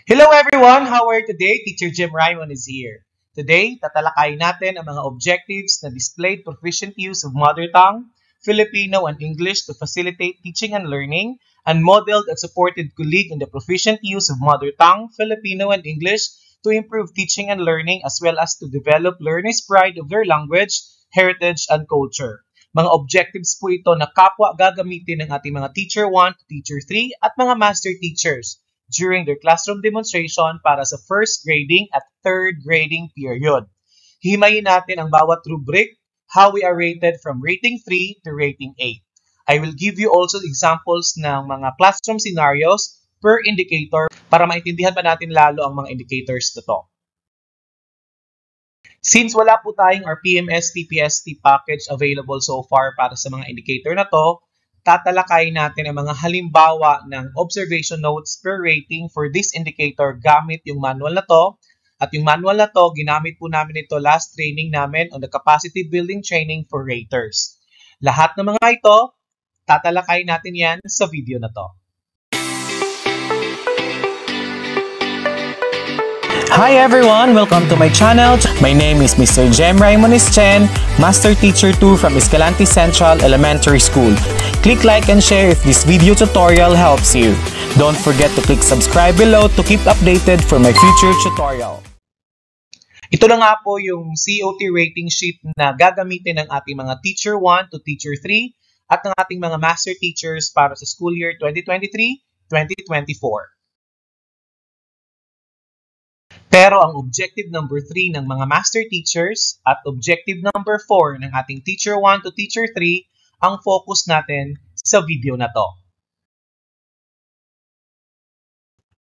Hello everyone! How are you today? Teacher Jim Raymond is here. Today, tatalakayin natin ang mga objectives na displayed proficient use of mother tongue, Filipino, and English to facilitate teaching and learning, and modeled and supported colleague in the proficient use of mother tongue, Filipino, and English to improve teaching and learning as well as to develop learners' pride of their language, heritage, and culture. Mga objectives po ito na kapwa gagamitin ng ating mga Teacher 1 to Teacher 3 at mga Master Teachers during their classroom demonstration para sa first grading at third grading period. Himayin natin ang bawat rubric, how we are rated from rating 3 to rating 8. I will give you also examples ng mga classroom scenarios per indicator para maintindihan pa natin lalo ang mga indicators na to. Since wala po tayong RPMS TPST package available so far para sa mga indicator na to, tatalakayin natin ang mga halimbawa ng observation notes per rating for this indicator gamit yung manual na to. At yung manual na to, ginamit po namin ito last training namin on the capacity building training for raters. Lahat ng mga ito, tatalakayin natin yan sa video na to. Hi everyone! Welcome to my channel. My name is Mr. Jem Raimones Chen, Master Teacher 2 from Escalante Central Elementary School. Click like and share if this video tutorial helps you. Don't forget to click subscribe below to keep updated for my future tutorial. Ito na nga po yung COT rating sheet na gagamitin ng ating mga Teacher 1 to Teacher 3 at ng ating mga Master Teachers para sa school year 2023-2024. Pero ang objective number 3 ng mga Master Teachers at objective number 4 ng ating Teacher 1 to Teacher 3 ang focus natin sa video na to.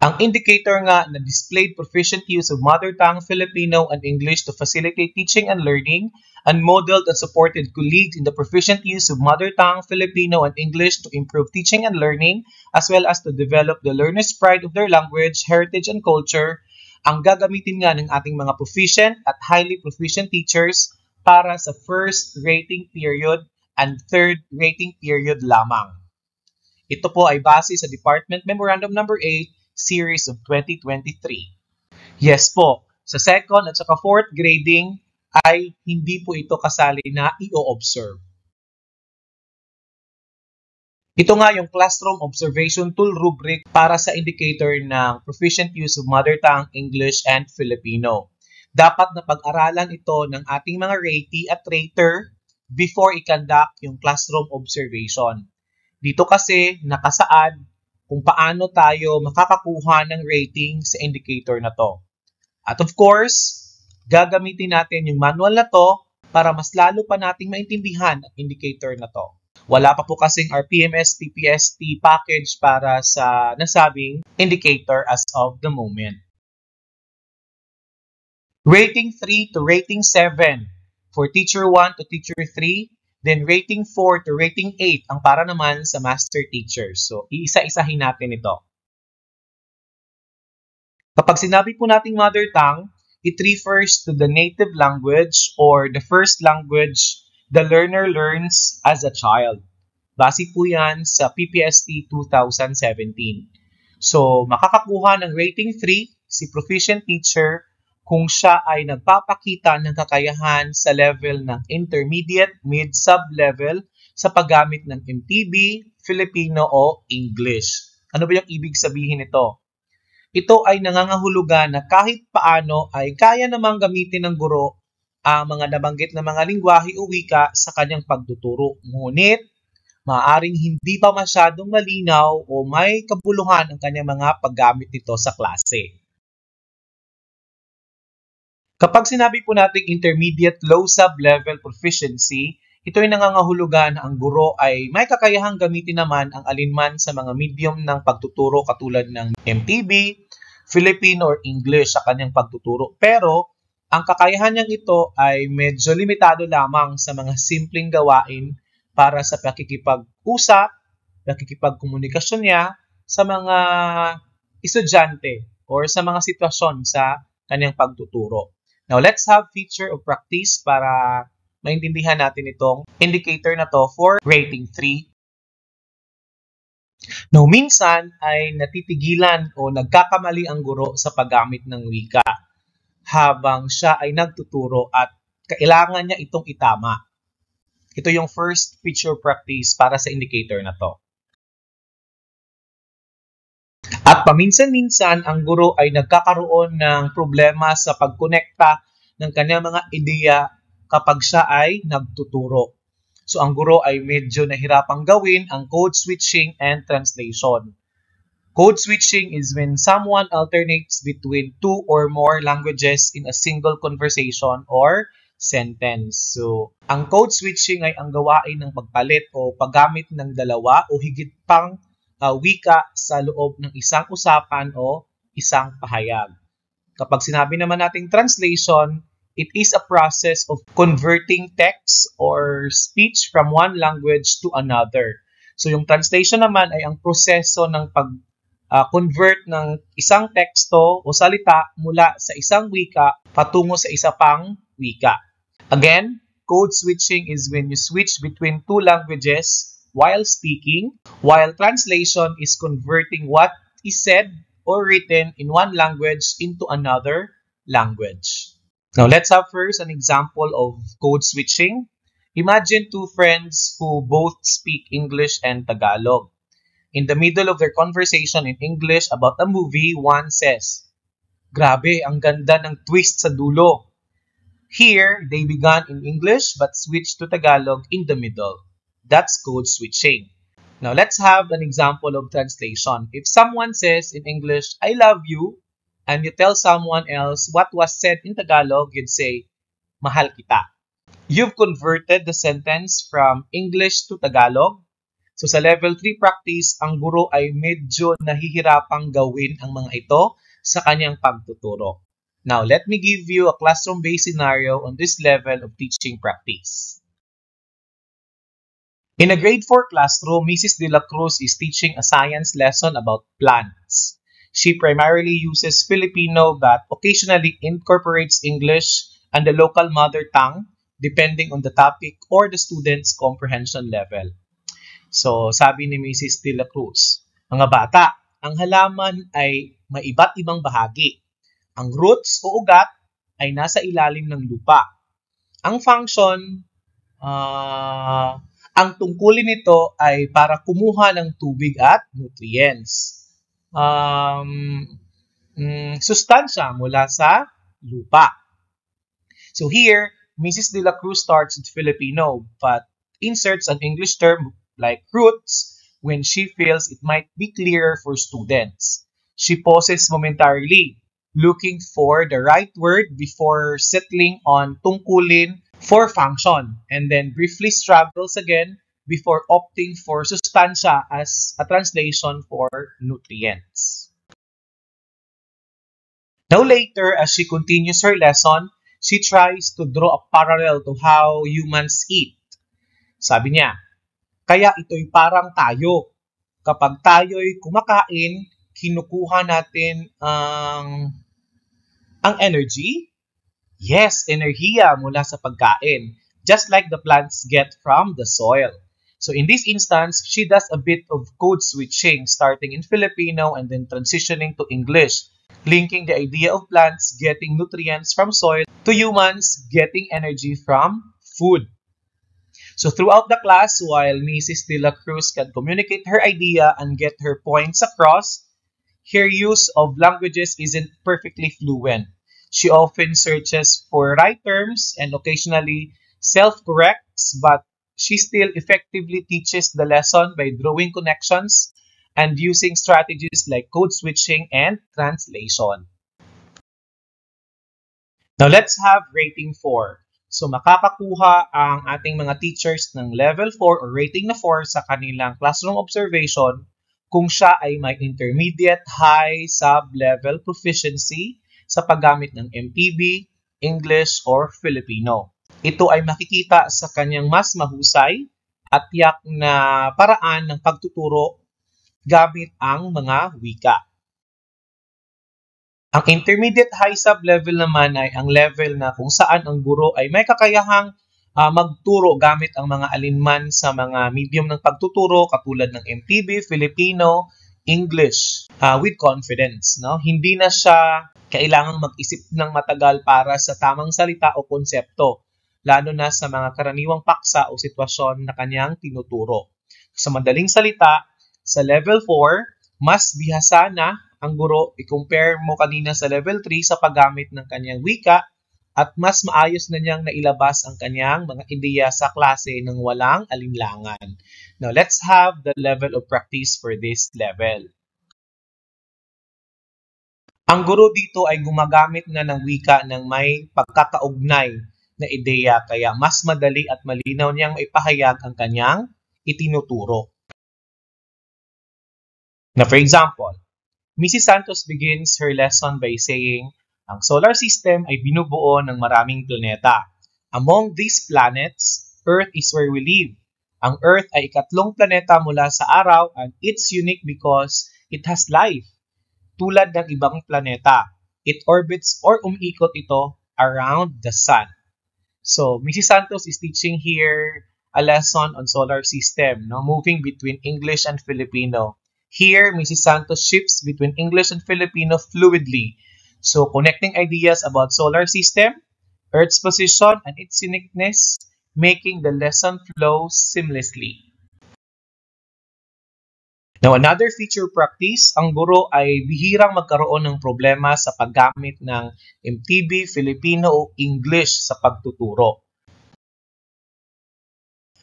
Ang indicator nga na displayed proficient use of mother tongue, Filipino, and English to facilitate teaching and learning, and modeled and supported colleagues in the proficient use of mother tongue, Filipino, and English to improve teaching and learning, as well as to develop the learner's pride of their language, heritage, and culture, ang gagamitin nga ng ating mga proficient at highly proficient teachers para sa first rating period and third rating period lamang. Ito po ay base sa Department Memorandum No. 8, Series of 2023. Yes po, sa second at saka fourth grading ay hindi po ito kasali na i-observe. Ito nga yung Classroom Observation Tool rubric para sa indicator ng proficient use of mother tongue, English, and Filipino. Dapat na pag-aralan ito ng ating mga ratee at rater before i-conduct yung classroom observation. Dito kasi nakasaad kung paano tayo makakakuha ng rating sa indicator na to. At of course, gagamitin natin yung manual na to para mas lalo pa nating maintindihan ang indicator na to. Wala pa po kasing RPMS TPST package para sa nasabing indicator as of the moment. Rating 3 to rating 7 for Teacher 1 to Teacher 3, then rating 4 to rating 8 ang para naman sa Master Teachers. So, iisa-isahin natin ito. Kapag sinabi po nating mother tongue, it refers to the native language or the first language the learner learns as a child. Base po yan sa PPST 2017. So, makakakuha ng rating 3 si proficient teacher kung siya ay nagpapakita ng kakayahan sa level ng intermediate, mid, sub-level sa paggamit ng MTB, Filipino o English. Ano ba yung ibig sabihin nito? Ito ay nangangahulugan na kahit paano ay kaya namang gamitin ng guro ang mga nabanggit na mga lingwahe o wika sa kanyang pagtuturo. Ngunit, maaaring hindi pa masyadong malinaw o may kabuluhan ang kanyang mga paggamit nito sa klase. Kapag sinabi po natin intermediate low sub-level proficiency, ito ay nangangahulugan na ang guro ay may kakayahang gamitin naman ang alinman sa mga medium ng pagtuturo katulad ng MTB, Filipino or English sa kanyang pagtuturo. Pero, ang kakayahan niyang ito ay medyo limitado lamang sa mga simpleng gawain para sa pakikipag-usap, pakikipag-komunikasyon niya sa mga estudyante or sa mga sitwasyon sa kanyang pagtuturo. Now, let's have feature of practice para maintindihan natin itong indicator na to for rating 3. Now, minsan ay natitigilan o nagkakamali ang guro sa paggamit ng wika habang siya ay nagtuturo at kailangan niya itong itama. Ito yung first picture practice para sa indicator na to. At paminsan-minsan, ang guro ay nagkakaroon ng problema sa pagkonekta ng kanyang mga ideya kapag siya ay nagtuturo. So, ang guro ay medyo nahirapang gawin ang code switching and translation. Code switching is when someone alternates between two or more languages in a single conversation or sentence. So, ang code switching ay ang gawain ng pagpalit o paggamit ng dalawa o higit pang wika sa loob ng isang usapan o isang pahayag. Kapag sinabi naman nating translation, it is a process of converting text or speech from one language to another. So, yung translation naman ay ang proseso ng pag-convert ng isang teksto o salita mula sa isang wika patungo sa isa pang wika. Again, code switching is when you switch between two languages while speaking, while translation is converting what is said or written in one language into another language. Now, let's have first an example of code switching. Imagine two friends who both speak English and Tagalog. In the middle of their conversation in English about a movie, one says, "Grabe, ang ganda ng twist sa dulo." Here, they began in English but switched to Tagalog in the middle. That's code switching. Now, let's have an example of translation. If someone says in English, "I love you," and you tell someone else what was said in Tagalog, you'd say, "Mahal kita." You've converted the sentence from English to Tagalog. So sa level 3 practice, ang guro ay medyo nahihirapang gawin ang mga ito sa kanyang pagtuturo. Now, let me give you a classroom-based scenario on this level of teaching practice. In a grade 4 classroom, Mrs. De La Cruz is teaching a science lesson about plants. She primarily uses Filipino but occasionally incorporates English and the local mother tongue depending on the topic or the student's comprehension level. So, sabi ni Mrs. De La Cruz, "Mga bata, ang halaman ay may iba't ibang bahagi. Ang roots o ugat ay nasa ilalim ng lupa. Ang function, ang tungkulin nito ay para kumuha ng tubig at nutrients. Sustansya mula sa lupa." So here, Mrs. De La Cruz starts with Filipino but inserts an English term like roots when she feels it might be clearer for students. She pauses momentarily, looking for the right word before settling on tungkulin for function, and then briefly struggles again before opting for sustansya as a translation for nutrients. Now later, as she continues her lesson, she tries to draw a parallel to how humans eat. Sabi niya, "Kaya ito'y parang tayo. Kapag tayo'y kumakain, kinukuha natin ang energy? Yes, enerhiya mula sa pagkain, just like the plants get from the soil." So in this instance, she does a bit of code switching, starting in Filipino and then transitioning to English, linking the idea of plants getting nutrients from soil to humans getting energy from food. So throughout the class, while Mrs. De La Cruz can communicate her idea and get her points across, her use of languages isn't perfectly fluent. She often searches for right terms and occasionally self-corrects, but she still effectively teaches the lesson by drawing connections and using strategies like code switching and translation. Now let's have rating 4. So makakakuha ang ating mga teachers ng level 4 or rating na 4 sa kanilang classroom observation kung siya ay may intermediate, high, sub-level proficiency sa paggamit ng MPB, English, or Filipino. Ito ay makikita sa kanyang mas mahusay at tiyak na paraan ng pagtuturo gamit ang mga wika. Ang intermediate high sub-level naman ay ang level na kung saan ang guro ay may kakayahang magturo gamit ang mga alinman sa mga medium ng pagtuturo katulad ng MTB, Filipino, English with confidence. No? Hindi na siya kailangang mag-isip ng matagal para sa tamang salita o konsepto, lalo na sa mga karaniwang paksa o sitwasyon na kanyang tinuturo. Sa madaling salita, sa level 4, mas bihasa na ang guro i-compare mo kanina sa level 3 sa paggamit ng kanyang wika at mas maayos na niyang nailabas ang kanyang mga ideya sa klase ng walang alinlangan. Now, let's have the level of practice for this level. Ang guro dito ay gumagamit na ng wika ng may pagkakaugnay na ideya kaya mas madali at malinaw niyang maipahayag ang kanyang itinuturo. Now, for example, Mrs. Santos begins her lesson by saying, ang solar system ay binubuo ng maraming planeta. Among these planets, Earth is where we live. Ang Earth ay ikatlong planeta mula sa araw and it's unique because it has life. Tulad ng ibang planeta, it orbits or umiikot ito around the sun. So, Mrs. Santos is teaching here a lesson on solar system, no? Moving between English and Filipino. Here, Mrs. Santos shifts between English and Filipino fluidly. So, connecting ideas about solar system, Earth's position, and its uniqueness, making the lesson flow seamlessly. Now, another feature practice, ang guro ay bihirang magkaroon ng problema sa paggamit ng MTB, Filipino o English sa pagtuturo.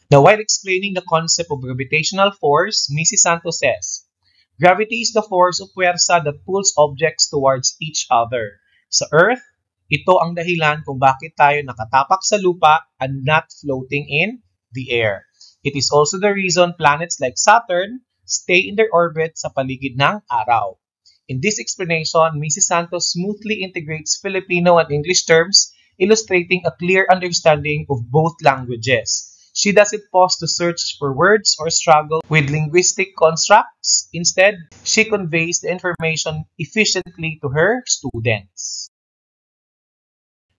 Now, while explaining the concept of gravitational force, Mrs. Santos says, gravity is the force of puwersa that pulls objects towards each other. Sa Earth, ito ang dahilan kung bakit tayo nakatapak sa lupa and not floating in the air. It is also the reason planets like Saturn stay in their orbit sa paligid ng araw. In this explanation, Mrs. Santos smoothly integrates Filipino and English terms, illustrating a clear understanding of both languages. She doesn't pause to search for words or struggle with linguistic constructs. Instead, she conveys the information efficiently to her students.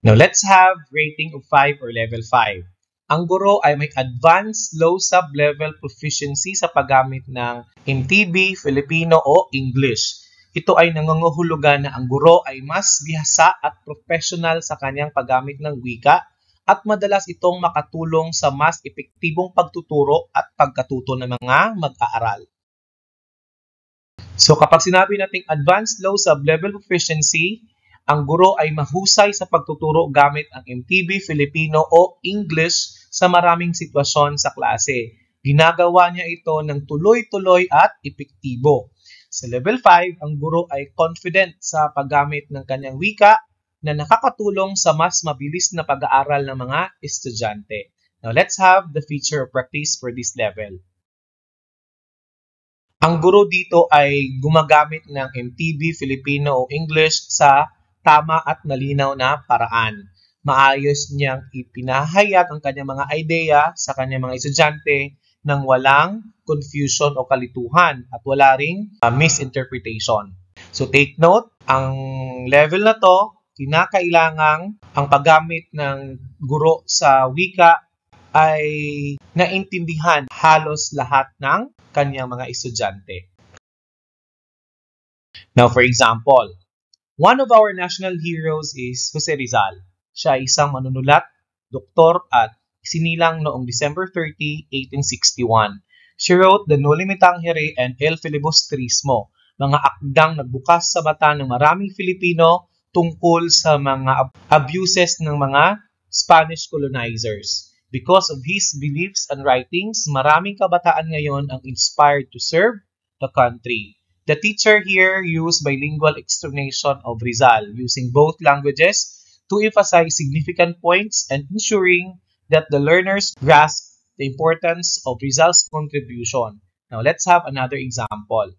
Now, let's have rating of 5 or level 5. Ang guro ay may advanced low sub-level proficiency sa paggamit ng MTB, Filipino o English. Ito ay nangangahulugan na ang guro ay mas bihasa at professional sa kanyang paggamit ng wika at madalas itong makatulong sa mas epektibong pagtuturo at pagkatuto ng mga mag-aaral. So kapag sinabi nating advanced low sub-level proficiency, ang guro ay mahusay sa pagtuturo gamit ang MTB, Filipino o English sa maraming sitwasyon sa klase. Ginagawa niya ito ng tuloy-tuloy at epektibo. Sa level 5, ang guro ay confident sa paggamit ng kanyang wika na nakakatulong sa mas mabilis na pag-aaral ng mga estudyante. Now, let's have the feature of practice for this level. Ang guro dito ay gumagamit ng MTB, Filipino o English sa tama at malinaw na paraan. Maayos niyang ipinahayag ang kanyang mga ideya sa kanyang mga estudyante nang walang confusion o kalituhan at wala ring misinterpretation. So take note, ang level na to, kinakailangang ang paggamit ng guro sa wika ay naintindihan halos lahat ng kanyang mga estudyante. Now for example, one of our national heroes is Jose Rizal. Siya ay isang manunulat, doktor at isinilang noong December 30, 1861. She wrote the Noli Me Tangere and El Filibustrismo, mga akdang nagbukas sa mata ng maraming Filipino tungkol sa mga abuses ng mga Spanish colonizers. Because of his beliefs and writings, maraming kabataan ngayon ang inspired to serve the country. The teacher here used bilingual explanation of Rizal using both languages to emphasize significant points and ensuring that the learners grasp the importance of Rizal's contribution. Now, let's have another example.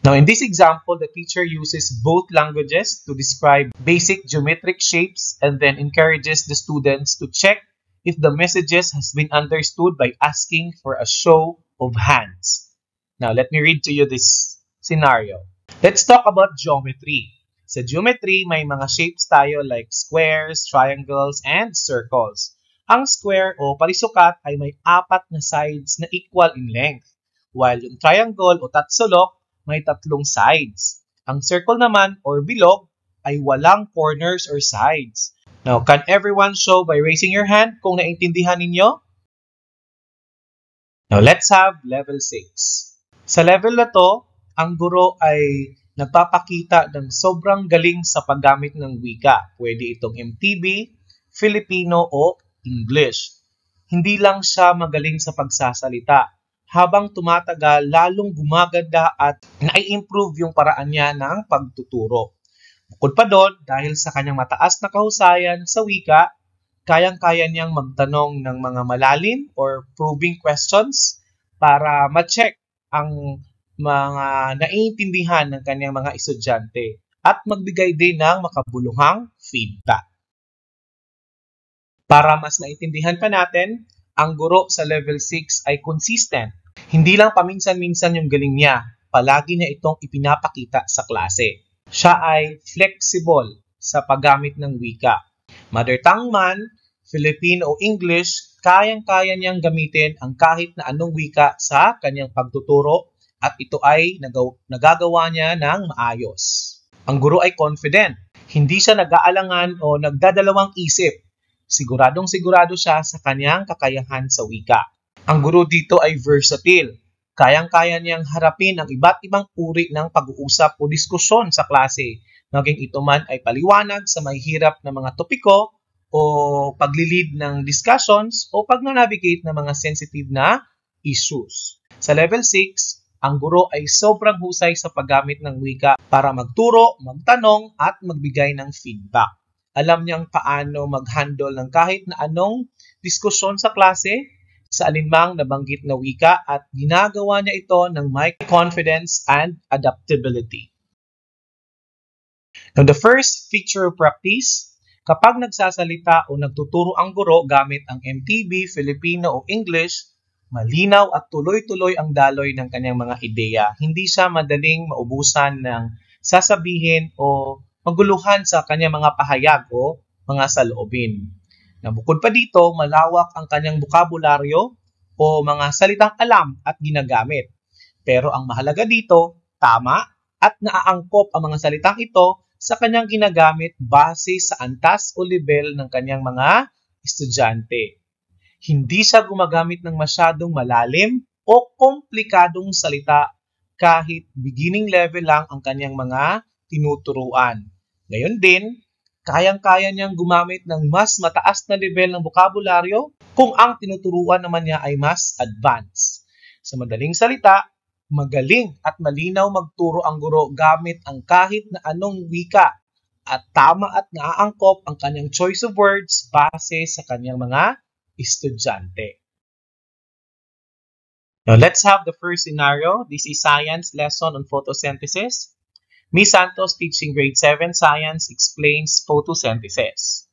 Now, in this example, the teacher uses both languages to describe basic geometric shapes and then encourages the students to check if the messages has been understood by asking for a show of hands. Now, let me read to you this scenario. Let's talk about geometry. Sa geometry, may mga shapes tayo like squares, triangles, and circles. Ang square o parisukat ay may 4 na sides na equal in length, while yung triangle o tatsulok may 3 sides. Ang circle naman or bilog ay walang corners or sides. Now, can everyone show by raising your hand kung naintindihan ninyo? Now, let's have level 6. Sa level na to, ang guro ay nagpapakita ng sobrang galing sa paggamit ng wika. Pwede itong MTB, Filipino o English. Hindi lang siya magaling sa pagsasalita. Habang tumatagal, lalong gumaganda at nai-improve yung paraan niya ng pagtuturo. Bukod pa doon, dahil sa kanyang mataas na kahusayan sa wika, kayang-kaya niyang magtanong ng mga malalim or probing questions para ma-check ang mga naiintindihan ng kanyang mga estudyante at magbigay din ng makabuluhang feedback. Para mas maintindihan pa natin, ang guro sa level 6 ay consistent. Hindi lang paminsan-minsan yung galing niya, palagi niya itong ipinapakita sa klase. Siya ay flexible sa paggamit ng wika. Mother tongue man, Filipino o English, kayang-kaya niyang gamitin ang kahit na anong wika sa kanyang pagtuturo at ito ay nagagawa niya ng maayos. Ang guro ay confident. Hindi siya nag-aalangan o nagdadalawang isip. Siguradong-sigurado siya sa kanyang kakayahan sa wika. Ang guro dito ay versatile. Kayang-kaya niyang harapin ang iba't ibang uri ng pag-uusap o diskusyon sa klase, maging ito man ay paliwanag sa mahihirap na mga topiko o paglilid ng discussions o pag-navigate ng mga sensitive na issues. Sa level 6, ang guro ay sobrang husay sa paggamit ng wika para magturo, magtanong at magbigay ng feedback. Alam niyang paano mag-handle ng kahit na anong diskusyon sa klase sa alinmang nabanggit na wika at ginagawa niya ito ng may confidence and adaptability. Now, the first feature of practice, kapag nagsasalita o nagtuturo ang guro gamit ang MTB, Filipino o English, malinaw at tuloy-tuloy ang daloy ng kanyang mga ideya. Hindi siya madaling maubusan ng sasabihin o maguluhan sa kanyang mga pahayag o mga saloobin. Na bukod pa dito, malawak ang kanyang bokabularyo o mga salitang alam at ginagamit. Pero ang mahalaga dito, tama at naaangkop ang mga salitang ito sa kanyang ginagamit base sa antas o level ng kanyang mga estudyante. Hindi siya gumagamit ng masyadong malalim o komplikadong salita kahit beginning level lang ang kanyang mga tinuturuan. Ngayon din, kayang-kaya niyang gumamit ng mas mataas na level ng bokabularyo kung ang tinuturuan naman niya ay mas advanced. Sa madaling salita, magaling at malinaw magturo ang guro gamit ang kahit na anong wika at tama at naaangkop ang kanyang choice of words base sa kanyang mga estudyante. Now, let's have the first scenario. This is science lesson on photosynthesis. Miss Santos, teaching grade 7 science, explains photosynthesis.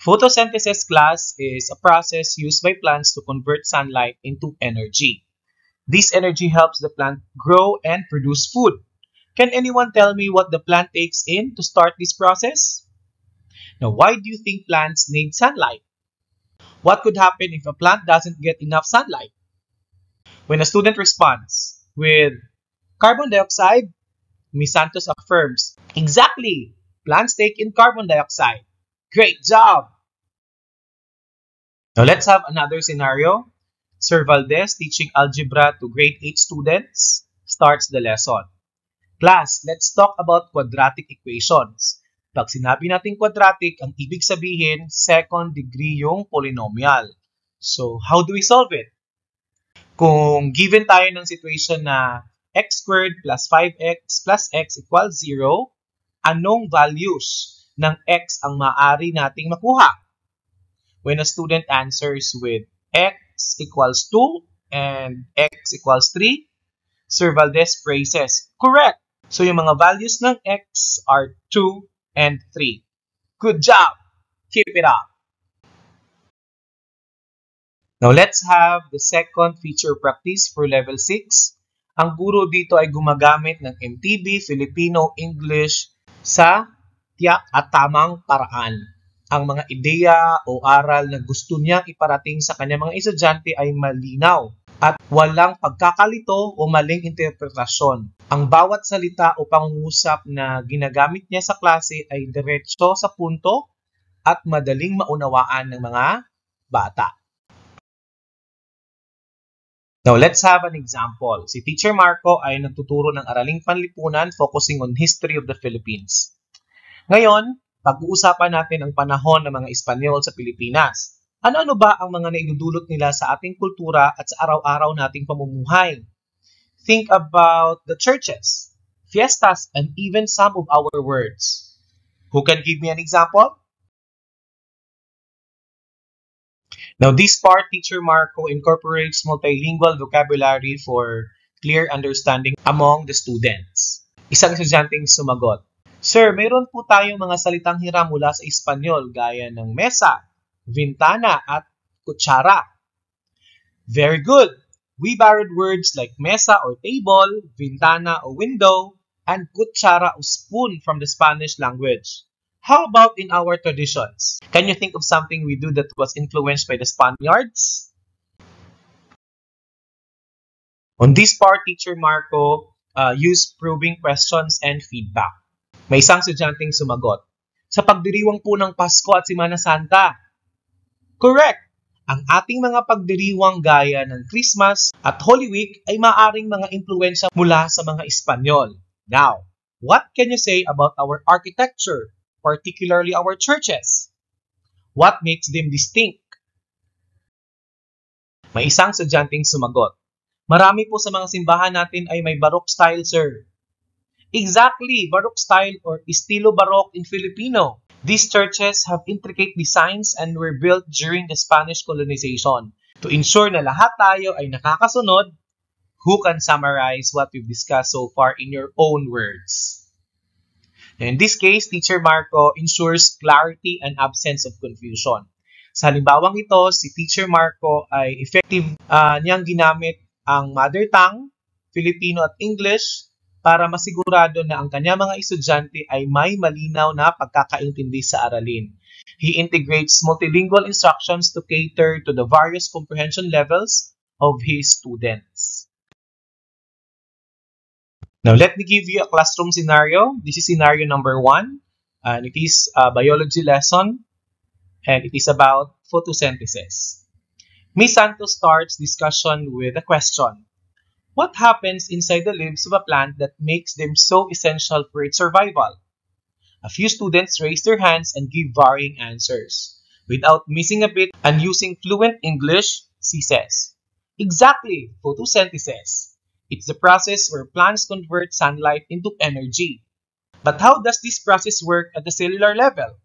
Photosynthesis class is a process used by plants to convert sunlight into energy. This energy helps the plant grow and produce food. Can anyone tell me what the plant takes in to start this process? Now, why do you think plants need sunlight? What could happen if a plant doesn't get enough sunlight? When a student responds with carbon dioxide, Ms. Santos affirms, exactly! Plants take in carbon dioxide. Great job! Now let's have another scenario. Sir Valdez, teaching algebra to grade 8 students, starts the lesson. Class, let's talk about quadratic equations. Pag sinabi natin quadratic, ang ibig sabihin, second degree yung polynomial. So, how do we solve it? Kung given tayo ng situation na x squared plus 5x plus x equals 0, anong values ng x ang maaari nating makuha? When a student answers with x equals 2 and x equals 3, Sir Valdez praises, correct! So, yung mga values ng x are 2 and 3. Good job! Keep it up! Now, let's have the second feature practice for level 6. Ang guro dito ay gumagamit ng MTB, Filipino, English sa tiyak at tamang paraan. Ang mga ideya o aral na gusto niyang iparating sa kanyang mga estudyante ay malinaw at walang pagkakalito o maling interpretasyon. Ang bawat salita o pangungusap na ginagamit niya sa klase ay diretso sa punto at madaling maunawaan ng mga bata. Now, let's have an example. Si Teacher Marco ay nagtuturo ng araling panlipunan focusing on history of the Philippines. Ngayon, pag-uusapan natin ang panahon ng mga Espanyol sa Pilipinas. Ano-ano ba ang mga naidudulot nila sa ating kultura at sa araw-araw nating pamumuhay? Think about the churches, fiestas, and even some of our words. Who can give me an example? Now, this part, Teacher Marco incorporates multilingual vocabulary for clear understanding among the students. Isang estudyanteng sumagot, Sir, mayroon po tayong mga salitang hiram mula sa Espanyol gaya ng mesa, ventana, at kutsara. Very good! We borrowed words like mesa or table, ventana or window, and kutsara or spoon from the Spanish language. How about in our traditions? Can you think of something we do that was influenced by the Spaniards? On this part, Teacher Marco used probing questions and feedback. May isang estudyanteng sumagot, Sa pagdiriwang po ng Pasko at Semana Santa. Correct! Ang ating mga pagdiriwang gaya ng Christmas at Holy Week ay maaring mga impluwensya mula sa mga Espanyol. Now, what can you say about our architecture, particularly our churches? What makes them distinct? May isang estudyanteng sumagot, Marami po sa mga simbahan natin ay may Baroque style, sir. Exactly, Baroque style or estilo Baroque in Filipino. These churches have intricate designs and were built during the Spanish colonization. To ensure na lahat tayo ay nakakasunod, who can summarize what we've discussed so far in your own words? In this case, Teacher Marco ensures clarity and absence of confusion. Sa halimbawang ito, si Teacher Marco ay effective niyang ginamit ang mother tongue, Filipino at English para masigurado na ang kanyang mga estudyante ay may malinaw na pagkakaintindi sa aralin. He integrates multilingual instructions to cater to the various comprehension levels of his students. Now, let me give you a classroom scenario. This is scenario number 1, and it is a biology lesson, and it is about photosynthesis. Miss Santos starts discussion with a question. What happens inside the leaves of a plant that makes them so essential for its survival? A few students raise their hands and give varying answers. Without missing a bit and using fluent English, she says, Exactly, photosynthesis. It's the process where plants convert sunlight into energy. But how does this process work at the cellular level?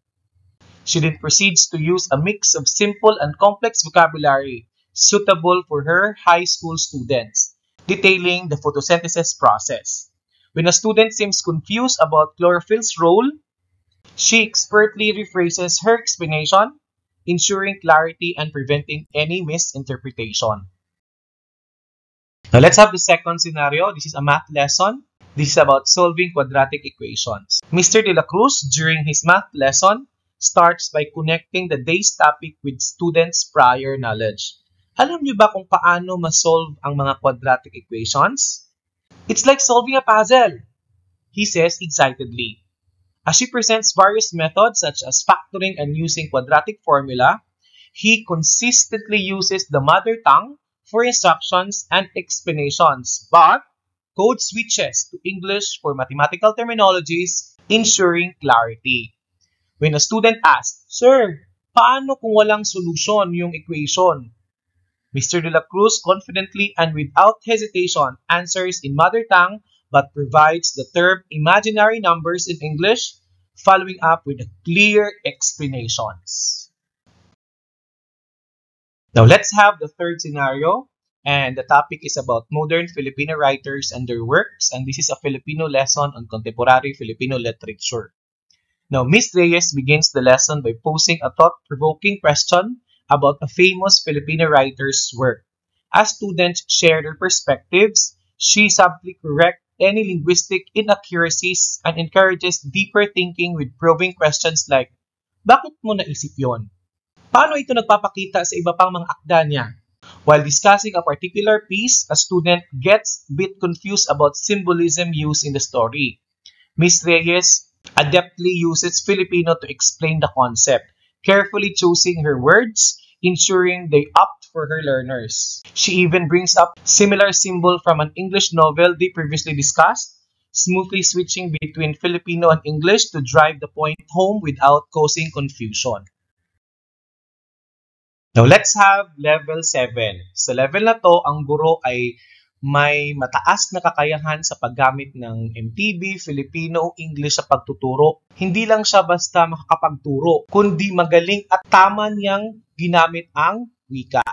She then proceeds to use a mix of simple and complex vocabulary suitable for her high school students, detailing the photosynthesis process. When a student seems confused about chlorophyll's role, she expertly rephrases her explanation, ensuring clarity and preventing any misinterpretation. Now let's have the second scenario. This is a math lesson. This is about solving quadratic equations. Mr. De La Cruz, during his math lesson, starts by connecting the day's topic with students' prior knowledge. Alam niyo ba kung paano ma-solve ang mga quadratic equations? It's like solving a puzzle, he says excitedly. As she presents various methods such as factoring and using quadratic formula, he consistently uses the mother tongue for instructions and explanations, but code switches to English for mathematical terminologies, ensuring clarity. When a student asks, Sir, paano kung walang solusyon yung equation? Mr. De La Cruz confidently and without hesitation answers in mother tongue but provides the term imaginary numbers in English, following up with clear explanations. Now let's have the third scenario, and the topic is about modern Filipino writers and their works, and this is a Filipino lesson on contemporary Filipino literature. Now, Ms. Reyes begins the lesson by posing a thought-provoking question about a famous Filipino writer's work. As students share their perspectives, she subtly corrects any linguistic inaccuracies and encourages deeper thinking with probing questions like, bakit mo naisip yon? Paano ito nagpapakita sa iba pang mga akda niya? While discussing a particular piece, a student gets a bit confused about symbolism used in the story. Ms. Reyes adeptly uses Filipino to explain the concept, carefully choosing her words, ensuring they opt for her learners. She even brings up similar symbol from an English novel they previously discussed, smoothly switching between Filipino and English to drive the point home without causing confusion. Now, let's have level 7. Sa level na to, ang guro ay may mataas na kakayahan sa paggamit ng MTB, Filipino o English sa pagtuturo. Hindi lang siya basta makakapagturo, kundi magaling at tama niyang ginamit ang wika.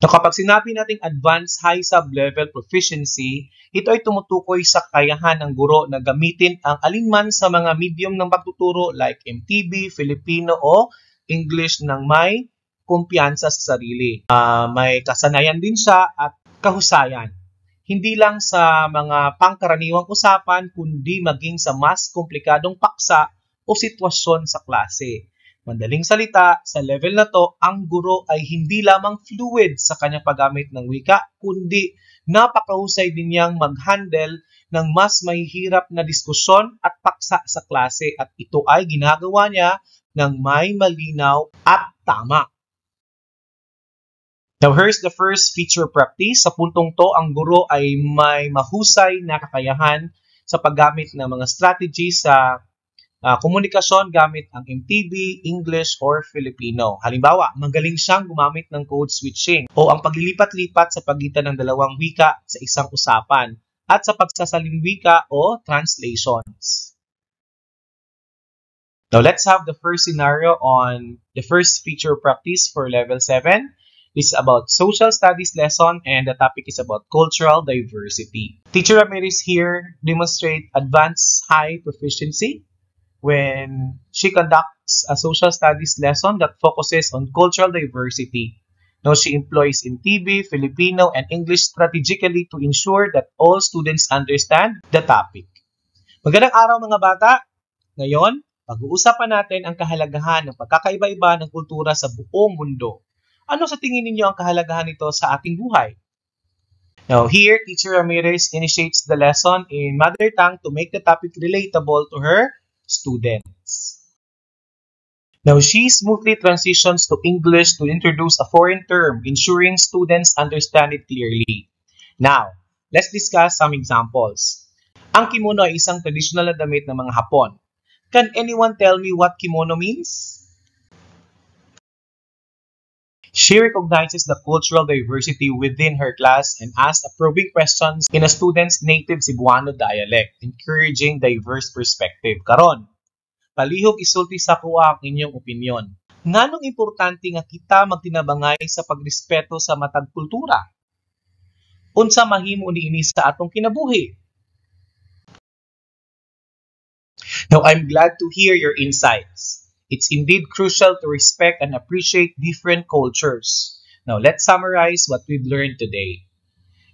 Now, kapag sinabi nating advanced high sub-level proficiency, ito ay tumutukoy sa kakayahan ng guro na gamitin ang alinman sa mga medium ng pagtuturo like MTB, Filipino o English ng may kumpiyansa sa sarili. May kasanayan din siya at kahusayan. Hindi lang sa mga pangkaraniwang usapan, kundi maging sa mas komplikadong paksa o sitwasyon sa klase. Madaling salita, sa level na to, ang guro ay hindi lamang fluid sa kanyang paggamit ng wika, kundi napakahusay din niyang mag-handle ng mas mahihirap na diskusyon at paksa sa klase at ito ay ginagawa niya ng may malinaw at tama. Now, here's the first feature practice. Sa puntong to, ang guro ay may mahusay na kakayahan sa paggamit ng mga strategies sa komunikasyon gamit ang MTB, English, or Filipino. Halimbawa, magaling siyang gumamit ng code switching o ang paglilipat-lipat sa pagitan ng dalawang wika sa isang usapan at sa pagsasaling wika o translations. Now, let's have the first scenario on the first feature practice for level 7. This is about social studies lesson and the topic is about cultural diversity. Teacher Ramirez here demonstrates advanced high proficiency when she conducts a social studies lesson that focuses on cultural diversity. Now, she employs MTB, Filipino, and English strategically to ensure that all students understand the topic. Magandang araw mga bata! Ngayon, pag-uusapan natin ang kahalagahan ng pagkakaiba-iba ng kultura sa buong mundo. Ano sa tingin ninyo ang kahalagahan nito sa ating buhay? Now here, Teacher Ramirez initiates the lesson in mother tongue to make the topic relatable to her students. Now she smoothly transitions to English to introduce a foreign term, ensuring students understand it clearly. Now, let's discuss some examples. Ang kimono ay isang traditional na damit ng mga Hapon. Can anyone tell me what kimono means? She recognizes the cultural diversity within her class and asks probing questions in a student's native Cebuano dialect, encouraging diverse perspective. Karon, palihog isulti sa kuha ang inyong opinion. Nganong importante nga kita magtinabangay sa pagrespeto sa matag kultura? Unsa mahimo niini sa atong kinabuhi? Now, I'm glad to hear your insights. It's indeed crucial to respect and appreciate different cultures. Now, let's summarize what we've learned today.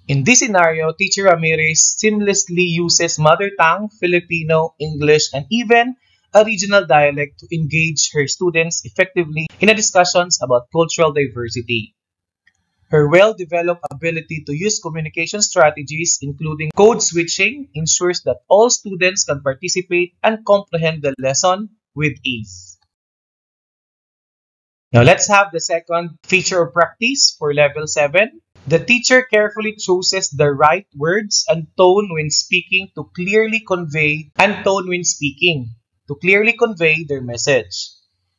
In this scenario, Teacher Ramirez seamlessly uses mother tongue, Filipino, English, and even a regional dialect to engage her students effectively in a discussions about cultural diversity. Her well-developed ability to use communication strategies, including code switching, ensures that all students can participate and comprehend the lesson with ease. Now, let's have the second feature of practice for level 7. The teacher carefully chooses the right words and tone when speaking to clearly convey their message.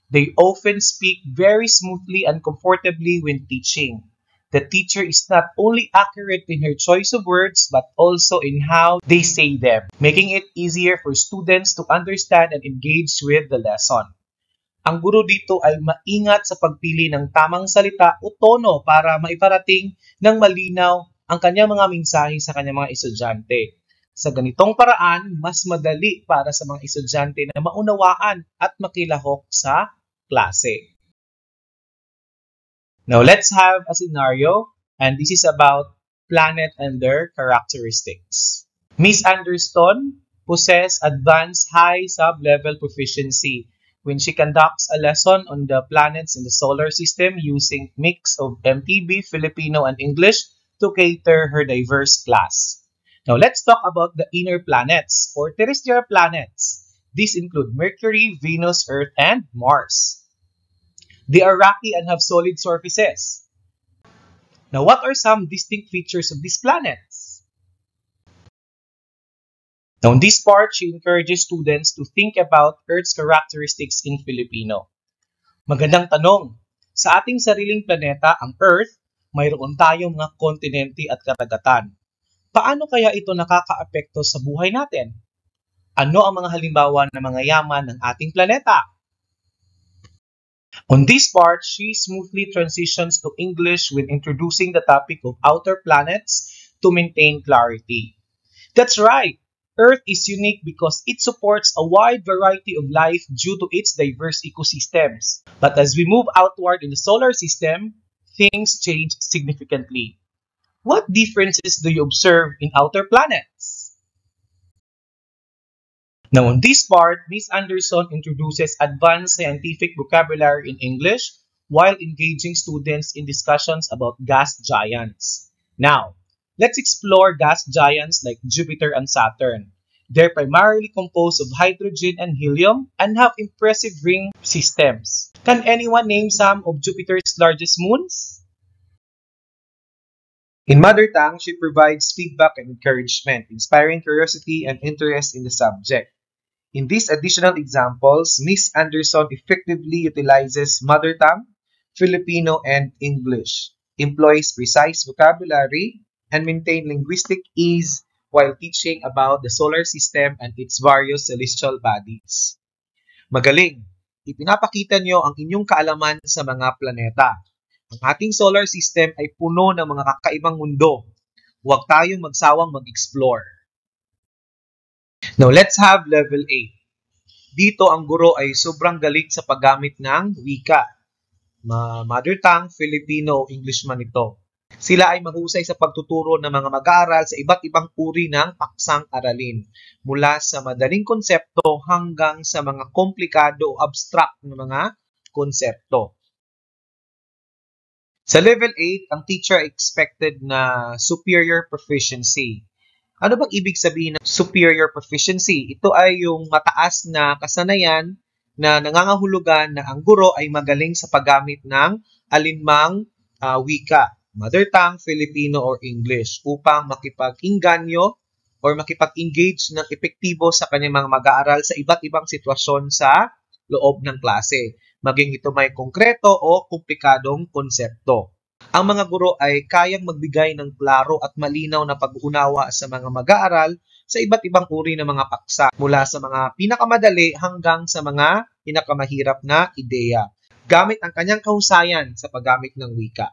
They often speak very smoothly and comfortably when teaching. The teacher is not only accurate in her choice of words but also in how they say them, making it easier for students to understand and engage with the lesson. Ang guro dito ay maingat sa pagpili ng tamang salita o tono para maiparating ng malinaw ang kanyang mga mensahe sa kanyang mga estudyante. Sa ganitong paraan, mas madali para sa mga estudyante na maunawaan at makilahok sa klase. Now, let's have a scenario, and this is about planet and their characteristics. Miss Anderson possesses advanced high sub-level proficiency when she conducts a lesson on the planets in the solar system using mix of MTB, Filipino, and English to cater her diverse class. Now let's talk about the inner planets or terrestrial planets. These include Mercury, Venus, Earth, and Mars. They are rocky and have solid surfaces. Now, what are some distinct features of these planets? Now, in this part, she encourages students to think about Earth's characteristics in Filipino. Magandang tanong. Sa ating sariling planeta, ang Earth, mayroon tayong mga kontinente at karagatan. Paano kaya ito nakakaapekto sa buhay natin? Ano ang mga halimbawa ng mga yaman ng ating planeta? On this part, she smoothly transitions to English when introducing the topic of outer planets to maintain clarity. That's right! Earth is unique because it supports a wide variety of life due to its diverse ecosystems. But as we move outward in the solar system, things change significantly. What differences do you observe in outer planets? Now, on this part, Ms. Anderson introduces advanced scientific vocabulary in English while engaging students in discussions about gas giants. Now, let's explore gas giants like Jupiter and Saturn. They're primarily composed of hydrogen and helium and have impressive ring systems. Can anyone name some of Jupiter's largest moons? In mother tongue, she provides feedback and encouragement, inspiring curiosity and interest in the subject. In these additional examples, Ms. Anderson effectively utilizes mother tongue, Filipino, and English, employs precise vocabulary, and maintains linguistic ease while teaching about the solar system and its various celestial bodies. Magaling! Ipinapakita niyo ang inyong kaalaman sa mga planeta. Ang ating solar system ay puno ng mga kakaibang mundo. Huwag tayong magsawang mag-explore. Now, let's have level 8. Dito, ang guro ay sobrang galing sa paggamit ng wika. Mother tongue, Filipino, English man ito. Sila ay mahusay sa pagtuturo ng mga mag-aaral sa iba't ibang uri ng paksang aralin, mula sa madaling konsepto hanggang sa mga komplikado o abstract na mga konsepto. Sa level 8, ang teacher expected na superior proficiency. Ano bang ibig sabihin ng superior proficiency? Ito ay yung mataas na kasanayan na nangangahulugan na ang guro ay magaling sa paggamit ng alinmang wika, mother tongue, Filipino, or English upang makipag-inganyo or makipag-engage ng epektibo sa kanyang mga mag-aaral sa iba't ibang sitwasyon sa loob ng klase, maging ito may konkreto o komplikadong konsepto. Ang mga guro ay kayang magbigay ng klaro at malinaw na pag-uunawa sa mga mag-aaral sa iba't ibang uri ng mga paksa, mula sa mga pinakamadali hanggang sa mga pinakamahirap na ideya, gamit ang kanyang kahusayan sa paggamit ng wika.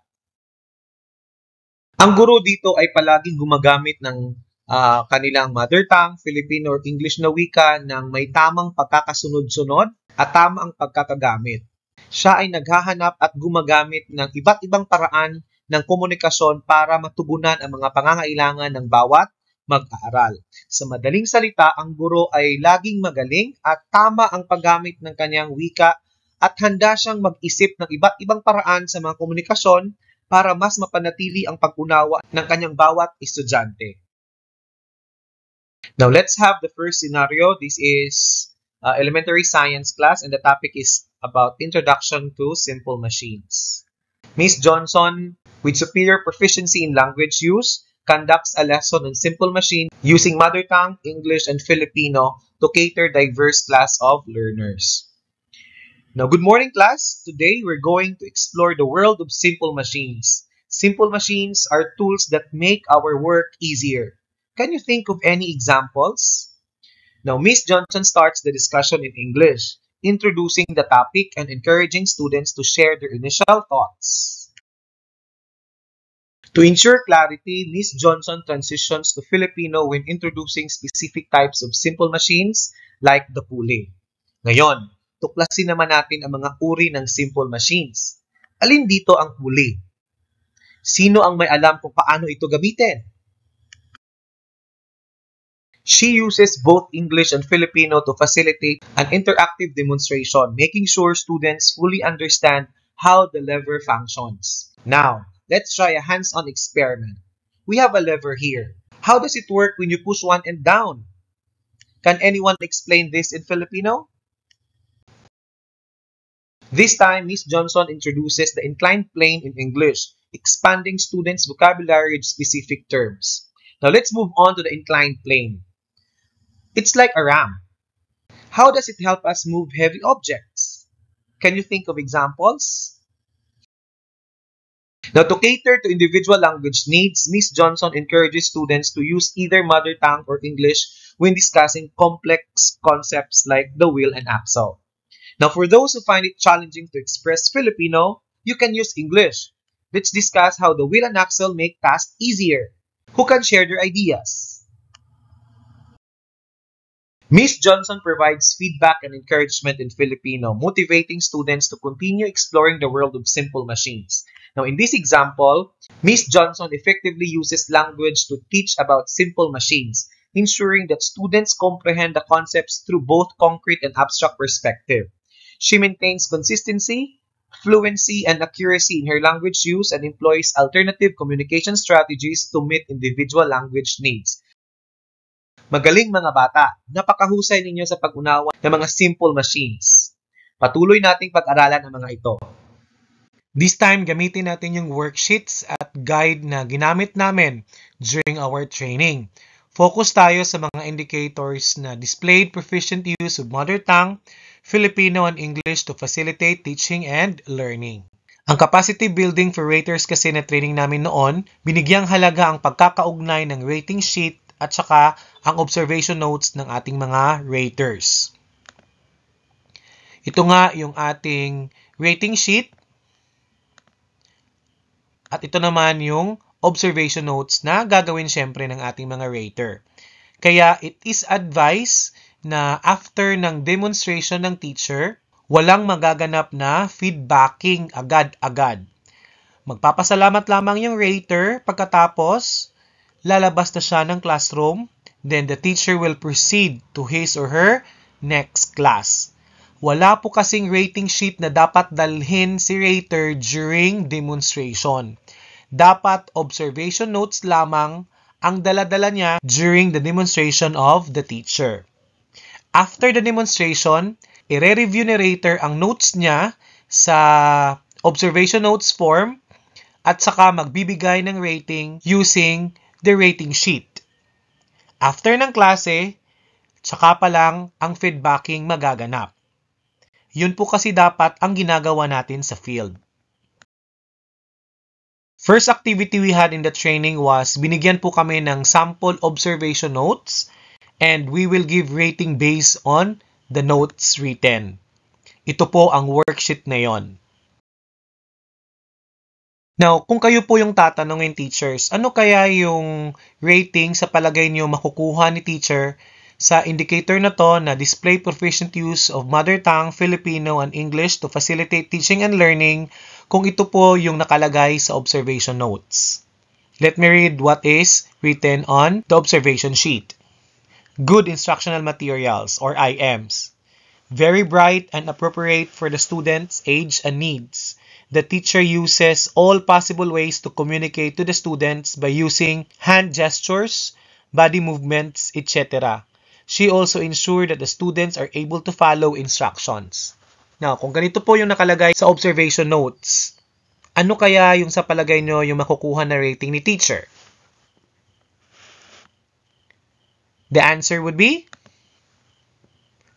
Ang guro dito ay palaging gumagamit ng kanilang mother tongue, Filipino, or English na wika ng may tamang pagkakasunod-sunod at tama ang pagkakagamit. Siya ay naghahanap at gumagamit ng iba't ibang paraan ng komunikasyon para matugunan ang mga pangangailangan ng bawat mag-aaral. Sa madaling salita, ang guro ay laging magaling at tama ang paggamit ng kanyang wika at handa siyang mag-isip ng iba't ibang paraan sa mga komunikasyon para mas mapanatili ang pag-unawa ng kanyang bawat estudyante. Now, let's have the first scenario. This is elementary science class and the topic is about introduction to simple machines. Ms. Johnson, with superior proficiency in language use, conducts a lesson on simple machine using mother tongue, English, and Filipino to cater diverse class of learners. Now, good morning, class. Today, we're going to explore the world of simple machines. Simple machines are tools that make our work easier. Can you think of any examples? Now, Ms. Johnson starts the discussion in English, introducing the topic and encouraging students to share their initial thoughts. To ensure clarity, Ms. Johnson transitions to Filipino when introducing specific types of simple machines like the pulley. Ngayon, tuklasin naman natin ang mga uri ng simple machines. Alin dito ang pulley? Sino ang may alam kung paano ito gamitin? She uses both English and Filipino to facilitate an interactive demonstration, making sure students fully understand how the lever functions. Now, let's try a hands-on experiment. We have a lever here. How does it work when you push one end down? Can anyone explain this in Filipino? This time, Ms. Johnson introduces the inclined plane in English, expanding students' vocabulary with specific terms. Now, let's move on to the inclined plane. It's like a ramp. How does it help us move heavy objects? Can you think of examples? Now, to cater to individual language needs, Ms. Johnson encourages students to use either mother tongue or English when discussing complex concepts like the wheel and axle. Now, for those who find it challenging to express Filipino, you can use English. Let's discuss how the wheel and axle make tasks easier. Who can share their ideas? Ms. Johnson provides feedback and encouragement in Filipino, motivating students to continue exploring the world of simple machines. Now, in this example, Ms. Johnson effectively uses language to teach about simple machines, ensuring that students comprehend the concepts through both concrete and abstract perspective. She maintains consistency, fluency, and accuracy in her language use and employs alternative communication strategies to meet individual language needs. Magaling mga bata, napakahusay ninyo sa pag-unawa ng mga simple machines. Patuloy nating pag-aralan ang mga ito. This time, gamitin natin yung worksheets at guide na ginamit namin during our training. Focus tayo sa mga indicators na displayed proficient use of mother tongue, Filipino, and English to facilitate teaching and learning. Ang capacity building for raters kasi na training namin noon, binigyang halaga ang pagkakaugnay ng rating sheet at saka ang observation notes ng ating mga raters. Ito nga yung ating rating sheet at ito naman yung observation notes na gagawin syempre ng ating mga rater. Kaya it is advised na after ng demonstration ng teacher, walang magaganap na feedbacking agad-agad. Magpapasalamat lamang yung rater pagkatapos lalabas na siya ng classroom, then the teacher will proceed to his or her next class. Wala po kasing rating sheet na dapat dalhin si rater during demonstration. Dapat observation notes lamang ang dala-dala niya during the demonstration of the teacher. After the demonstration, i-review ni rater ang notes niya sa observation notes form at saka magbibigay ng rating using the rating sheet. After ng klase, tsaka pa lang ang feedbacking magaganap. Yun po kasi dapat ang ginagawa natin sa field. First activity we had in the training was binigyan po kami ng sample observation notes and we will give rating based on the notes written. Ito po ang worksheet na yon. Now, kung kayo po yung tatanungin teachers, ano kaya yung rating sa palagay niyo makukuha ni teacher sa indicator na to na display proficient use of mother tongue, Filipino, and English to facilitate teaching and learning kung ito po yung nakalagay sa observation notes? Let me read what is written on the observation sheet. Good instructional materials or IMs. Very bright and appropriate for the student's age and needs. The teacher uses all possible ways to communicate to the students by using hand gestures, body movements, etc. She also ensured that the students are able to follow instructions. Now, kung ganito po yung nakalagay sa observation notes, ano kaya yung sa palagay nyo yung makukuha na rating ni teacher? The answer would be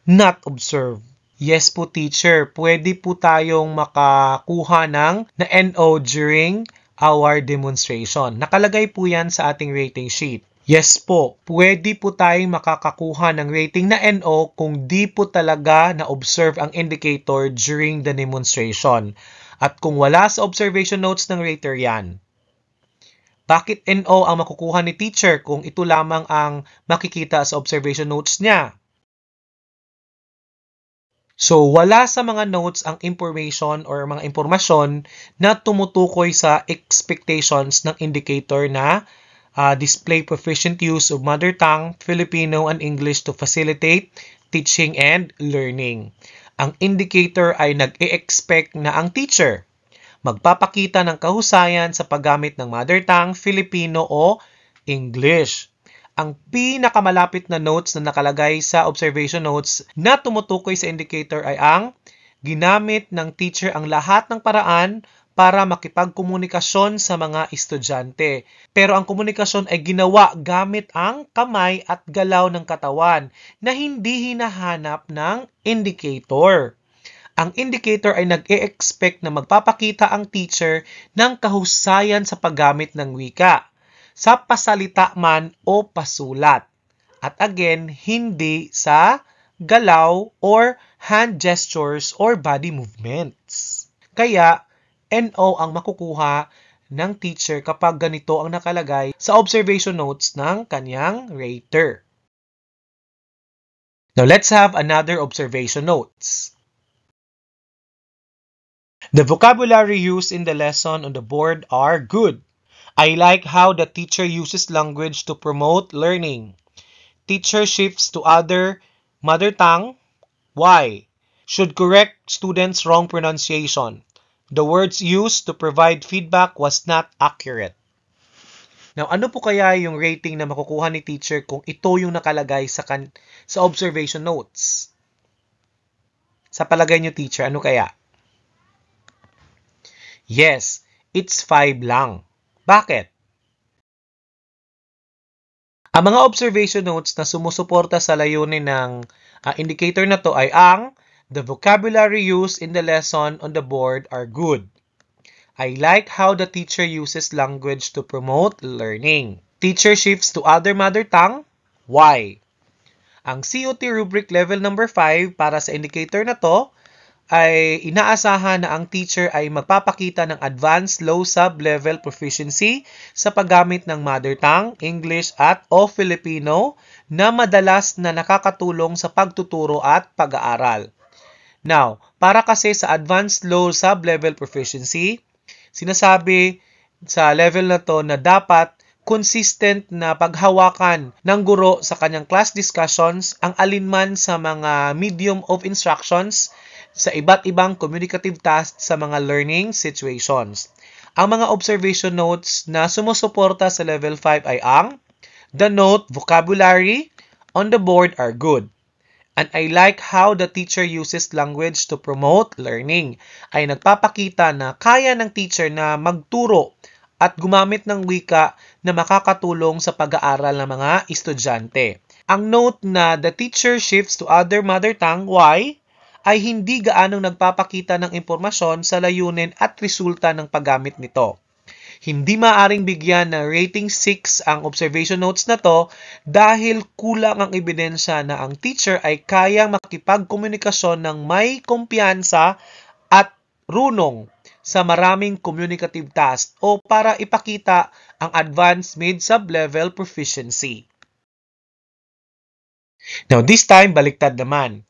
not observed. Yes po teacher, pwede po tayong makakuha ng na NO during our demonstration. Nakalagay po yan sa ating rating sheet. Yes po, pwede po tayong makakakuha ng rating na NO kung di po talaga na-observe ang indicator during the demonstration. At kung wala sa observation notes ng rater yan. Bakit NO ang makukuha ni teacher kung ito lamang ang makikita sa observation notes niya? So, wala sa mga notes ang information or mga impormasyon na tumutukoy sa expectations ng indicator na display proficient use of mother tongue, Filipino, and English to facilitate teaching and learning. Ang indicator ay nag-e-expect na ang teacher magpapakita ng kahusayan sa paggamit ng mother tongue, Filipino, o English. Ang pinakamalapit na notes na nakalagay sa observation notes na tumutukoy sa indicator ay ang ginamit ng teacher ang lahat ng paraan para makipagkomunikasyon sa mga estudyante. Pero ang komunikasyon ay ginawa gamit ang kamay at galaw ng katawan na hindi hinahanap ng indicator. Ang indicator ay nag-e-expect na magpapakita ang teacher ng kahusayan sa paggamit ng wika, sa pasalita man o pasulat. At again, hindi sa galaw or hand gestures or body movements. Kaya, NO ang makukuha ng teacher kapag ganito ang nakalagay sa observation notes ng kanyang rater. Now, let's have another observation notes. The vocabulary used in the lesson on the board are good. I like how the teacher uses language to promote learning. Teacher shifts to other mother tongue. Why? Should correct students' wrong pronunciation. The words used to provide feedback was not accurate. Now, ano po kaya yung rating na makukuha ni teacher kung ito yung nakalagay sa observation notes? Sa palagay niyo, teacher, ano kaya? Yes, it's 5 lang. Bakit? Ang mga observation notes na sumusuporta sa layunin ng indicator na to ay ang the vocabulary used in the lesson on the board are good. I like how the teacher uses language to promote learning. Teacher shifts to other mother tongue. Why? Ang COT rubric level number 5 para sa indicator na to ay inaasahan na ang teacher ay magpapakita ng advanced low sub-level proficiency sa paggamit ng mother tongue, English at o Filipino na madalas na nakakatulong sa pagtuturo at pag-aaral. Now, para kasi sa advanced low sub-level proficiency, sinasabi sa level na to na dapat consistent na paghawakan ng guro sa kanyang class discussions ang alinman sa mga medium of instructions sa iba't ibang communicative tasks sa mga learning situations. Ang mga observation notes na sumusuporta sa level 5 ay ang the note vocabulary on the board are good. And I like how the teacher uses language to promote learning. Ay nagpapakita na kaya ng teacher na magturo at gumamit ng wika na makakatulong sa pag-aaral ng mga estudyante. Ang note na the teacher shifts to other mother tongue, why? Ay hindi gaanong nagpapakita ng impormasyon sa layunin at resulta ng paggamit nito. Hindi maaring bigyan ng rating 6 ang observation notes na to dahil kulang ang ebidensya na ang teacher ay kayang makipagkomunikasyon ng may kumpiyansa at runong sa maraming communicative tasks o para ipakita ang advanced mid-sub-level proficiency. Now this time, baliktad naman.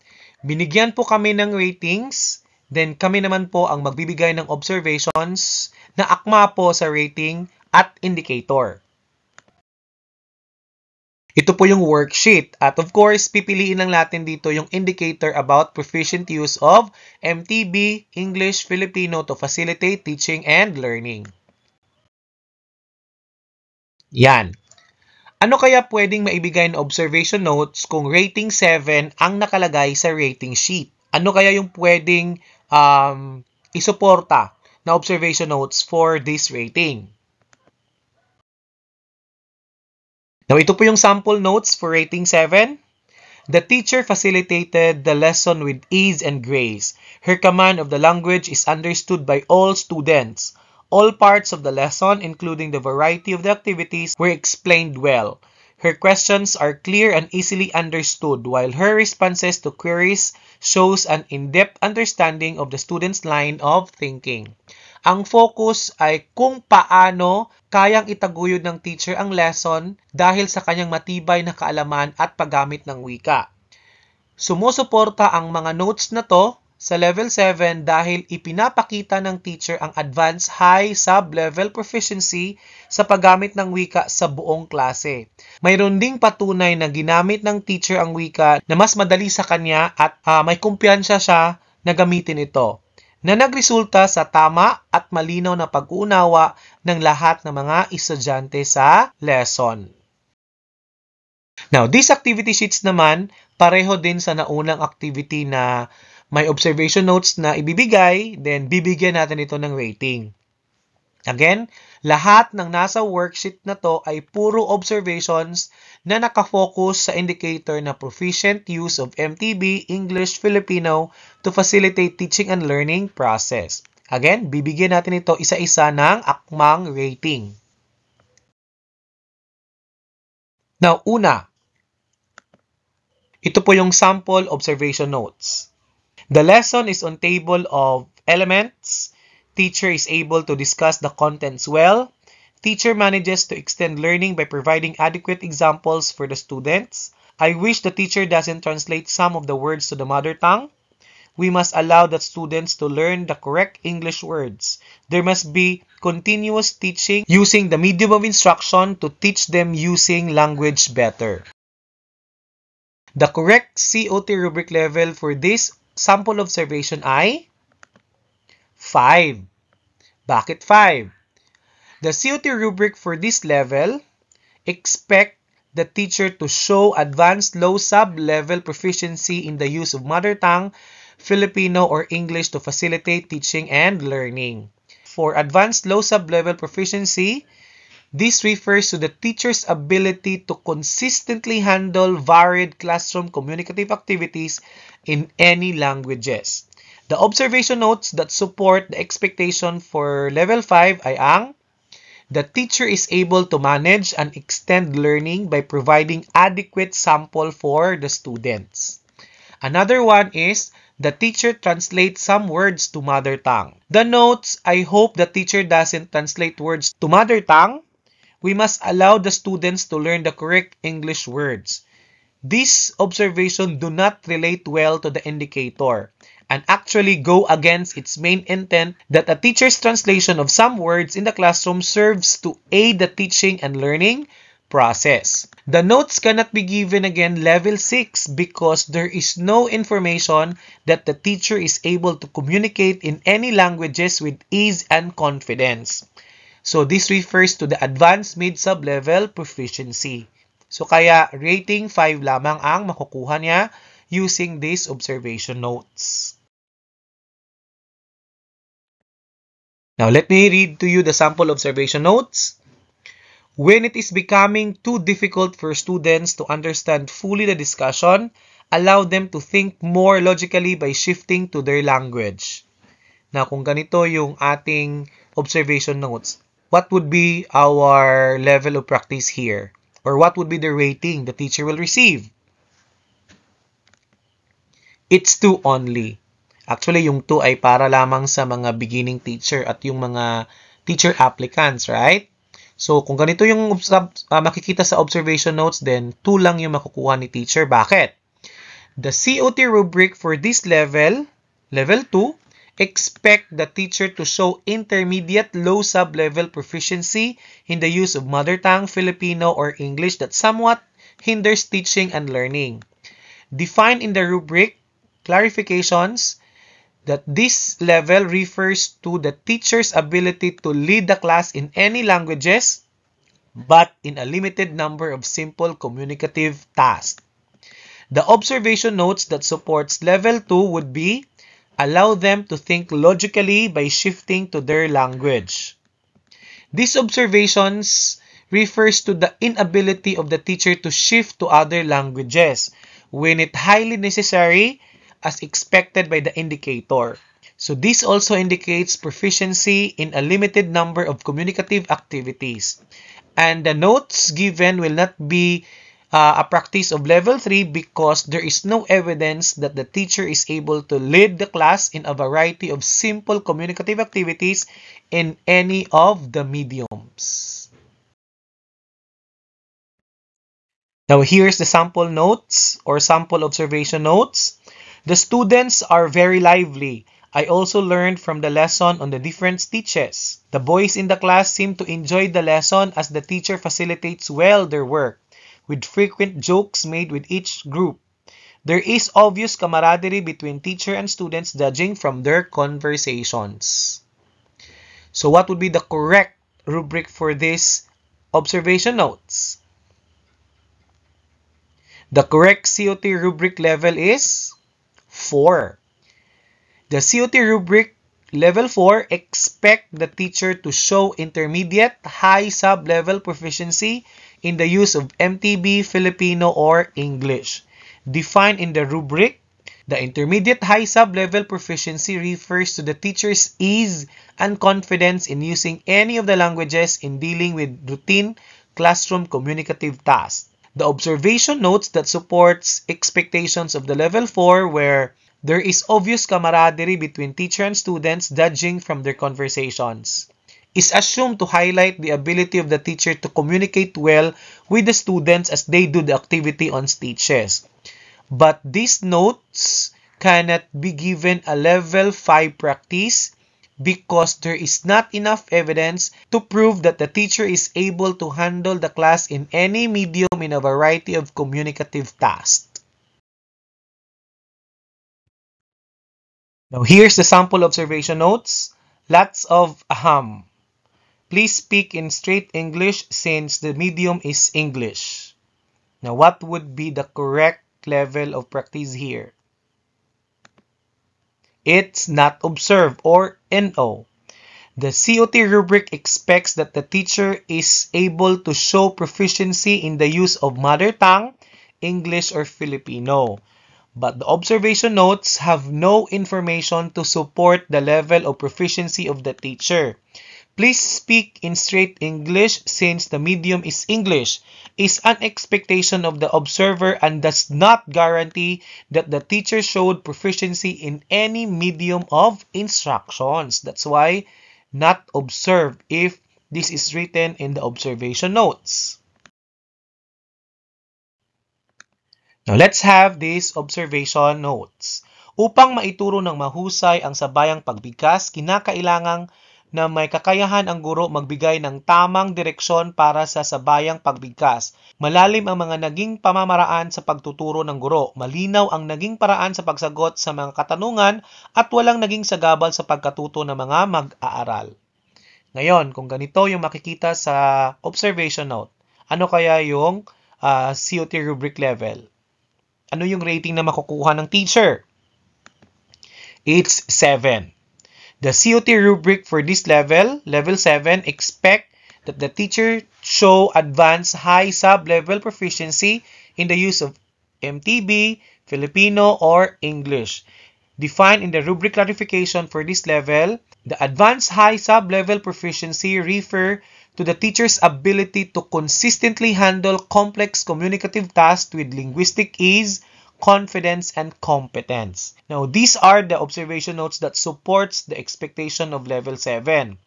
Binigyan po kami ng ratings, then kami naman po ang magbibigay ng observations na akma po sa rating at indicator. Ito po yung worksheet at of course, pipiliin lang natin dito yung indicator about proficient use of MTB, English, Filipino to facilitate teaching and learning. Yan. Ano kaya pwedeng maibigay na observation notes kung rating 7 ang nakalagay sa rating sheet? Ano kaya yung pwedeng isuporta na observation notes for this rating? Now, ito po yung sample notes for rating 7. The teacher facilitated the lesson with ease and grace. Her command of the language is understood by all students. All parts of the lesson, including the variety of the activities, were explained well. Her questions are clear and easily understood, while her responses to queries shows an in-depth understanding of the student's line of thinking. Ang focus ay kung paano kayang itaguyod ng teacher ang lesson dahil sa kanyang matibay na kaalaman at paggamit ng wika. Sumusuporta ang mga notes na to sa level 7 dahil ipinapakita ng teacher ang advanced high sub-level proficiency sa paggamit ng wika sa buong klase. Mayroon ding patunay na ginamit ng teacher ang wika na mas madali sa kanya at may kumpiyansa siya na gamitin ito, na nagresulta sa tama at malinaw na pag-uunawa ng lahat ng mga estudyante sa lesson. Now, these activity sheets naman, pareho din sa naunang activity na may observation notes na ibibigay, then bibigyan natin ito ng rating. Again, lahat ng nasa worksheet na to ay puro observations na nakafocus sa indicator na proficient use of MTB, English, Filipino to facilitate teaching and learning process. Again, bibigyan natin ito isa-isa ng akmang rating. Now, una, ito po yung sample observation notes. The lesson is on table of elements. Teacher is able to discuss the contents well. Teacher manages to extend learning by providing adequate examples for the students. I wish the teacher doesn't translate some of the words to the mother tongue. We must allow the students to learn the correct English words. There must be continuous teaching using the medium of instruction to teach them using language better. The correct COT rubric level for this sample observation ay 5. Bakit 5? The COT rubric for this level, expect the teacher to show advanced low sub-level proficiency in the use of mother tongue, Filipino, or English to facilitate teaching and learning. For advanced low sub-level proficiency, this refers to the teacher's ability to consistently handle varied classroom communicative activities in any languages. The observation notes that support the expectation for level 5 ay ang the teacher is able to manage and extend learning by providing adequate sample for the students. Another one is the teacher translates some words to mother tongue. The notes, I hope the teacher doesn't translate words to mother tongue. We must allow the students to learn the correct English words. These observations do not relate well to the indicator and actually go against its main intent that a teacher's translation of some words in the classroom serves to aid the teaching and learning process. The notes cannot be given again level 6 because there is no information that the teacher is able to communicate in any languages with ease and confidence. So this refers to the advanced mid-sub-level proficiency. So kaya rating 5 lamang ang makukuha niya using these observation notes. Now let me read to you the sample observation notes. When it is becoming too difficult for students to understand fully the discussion, allow them to think more logically by shifting to their language. Now kung ganito yung ating observation notes, what would be our level of practice here? Or what would be the rating the teacher will receive? It's 2 only. Actually, yung 2 ay para lamang sa mga beginning teacher at yung mga teacher applicants, right? So, kung ganito yung makikita sa observation notes, then 2 lang yung makukuha ni teacher. Bakit? The COT rubric for this level, level 2, expect the teacher to show intermediate low sub-level proficiency in the use of mother tongue, Filipino, or English that somewhat hinders teaching and learning. Define in the rubric clarifications that this level refers to the teacher's ability to lead the class in any languages, but in a limited number of simple communicative tasks. The observation notes that supports level 2 would be allow them to think logically by shifting to their language. These observations refers to the inability of the teacher to shift to other languages when it highly necessary as expected by the indicator. So this also indicates proficiency in a limited number of communicative activities. And the notes given will not be a practice of level 3 because there is no evidence that the teacher is able to lead the class in a variety of simple communicative activities in any of the mediums. Now, here's the sample notes or sample observation notes. The students are very lively. I also learned from the lesson on the different stitches. The boys in the class seem to enjoy the lesson as the teacher facilitates well their work, with frequent jokes made with each group. There is obvious camaraderie between teacher and students judging from their conversations. So what would be the correct rubric for this observation notes? The correct COT rubric level is 4. The COT rubric level 4 expect the teacher to show intermediate high sub-level proficiency in the use of MTB, Filipino, or English. Defined in the rubric, the intermediate high sub-level proficiency refers to the teacher's ease and confidence in using any of the languages in dealing with routine classroom communicative tasks. The observation notes that supports expectations of the level 4 where there is obvious camaraderie between teacher and students judging from their conversations, is assumed to highlight the ability of the teacher to communicate well with the students as they do the activity on stitches. But these notes cannot be given a level 5 practice because there is not enough evidence to prove that the teacher is able to handle the class in any medium in a variety of communicative tasks. Now here's the sample observation notes. Lots of aham. Please speak in straight English since the medium is English. Now what would be the correct level of practice here? It's not observed or NO. The COT rubric expects that the teacher is able to show proficiency in the use of mother tongue, English, or Filipino. But the observation notes have no information to support the level of proficiency of the teacher. Please speak in straight English since the medium is English is an expectation of the observer and does not guarantee that the teacher showed proficiency in any medium of instructions. That's why not observed if this is written in the observation notes. Now let's have these observation notes. Upang maituro ng mahusay ang sabayang pagbigkas, kinakailangang na may kakayahan ang guro magbigay ng tamang direksyon para sa sabayang pagbigkas. Malalim ang mga naging pamamaraan sa pagtuturo ng guro. Malinaw ang naging paraan sa pagsagot sa mga katanungan at walang naging sagabal sa pagkatuto ng mga mag-aaral. Ngayon, kung ganito yung makikita sa observation note, ano kaya yung COT rubric level? Ano yung rating na makukuha ng teacher? It's 7. The COT rubric for this level, level 7, expect that the teacher show advanced high sub-level proficiency in the use of MTB, Filipino, or English. Defined in the rubric clarification for this level, the advanced high sub-level proficiency refer to the teacher's ability to consistently handle complex communicative tasks with linguistic ease, confidence, and competence. Now, these are the observation notes that supports the expectation of level 7.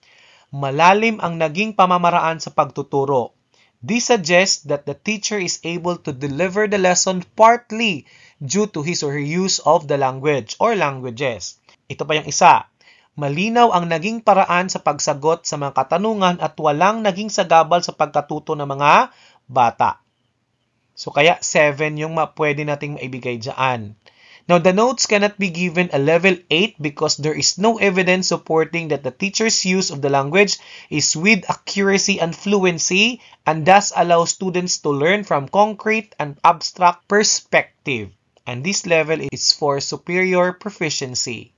Malalim ang naging pamamaraan sa pagtuturo. This suggests that the teacher is able to deliver the lesson partly due to his or her use of the language or languages. Ito pa yung isa. Malinaw ang naging paraan sa pagsagot sa mga katanungan at walang naging sagabal sa pagkatuto ng mga bata. So kaya 7 yung pwede nating maibigay dyan. Now the notes cannot be given a level 8 because there is no evidence supporting that the teacher's use of the language is with accuracy and fluency and thus allow students to learn from concrete and abstract perspective. And this level is for superior proficiency.